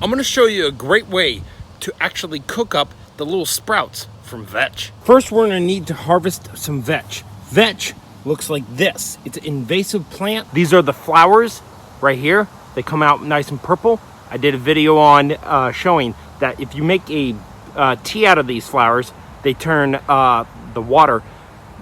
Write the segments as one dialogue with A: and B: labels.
A: I'm going to show you a great way to actually cook up the little sprouts from vetch. First, we're going to need to harvest some vetch. Vetch looks like this. It's an invasive plant. These are the flowers right here. They come out nice and purple. I did a video on showing that if you make a tea out of these flowers, they turn the water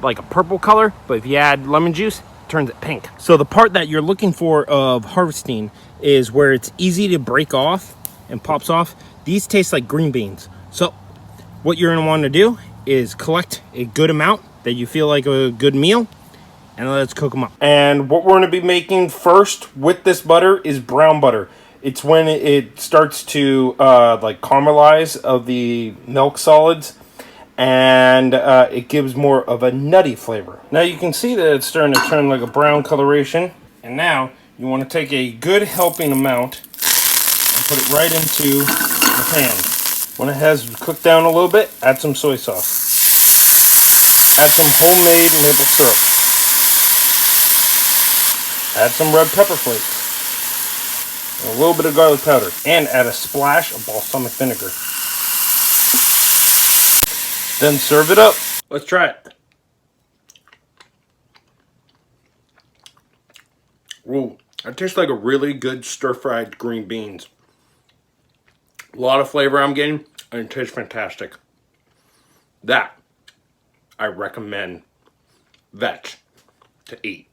A: like a purple color, but if you add lemon juice, it turns it pink. So the part that you're looking for of harvesting is where it's easy to break off and pops off. These taste like green beans. So what you're gonna want to do is collect a good amount that you feel like a good meal, and let's cook them up. And what we're going to be making first with this butter is brown butter. It's when it starts to like caramelize of the milk solids, and it gives more of a nutty flavor. Now you can see that it's starting to turn like a brown coloration, and now you want to take a good helping amount and put it right into the pan. When it has cooked down a little bit, add some soy sauce. Add some homemade maple syrup. Add some red pepper flakes. And a little bit of garlic powder. And add a splash of balsamic vinegar. Then serve it up. Let's try it. Ooh, that tastes like a really good stir-fried green beans. A lot of flavor I'm getting, and it tastes fantastic. That I recommend vetch to eat.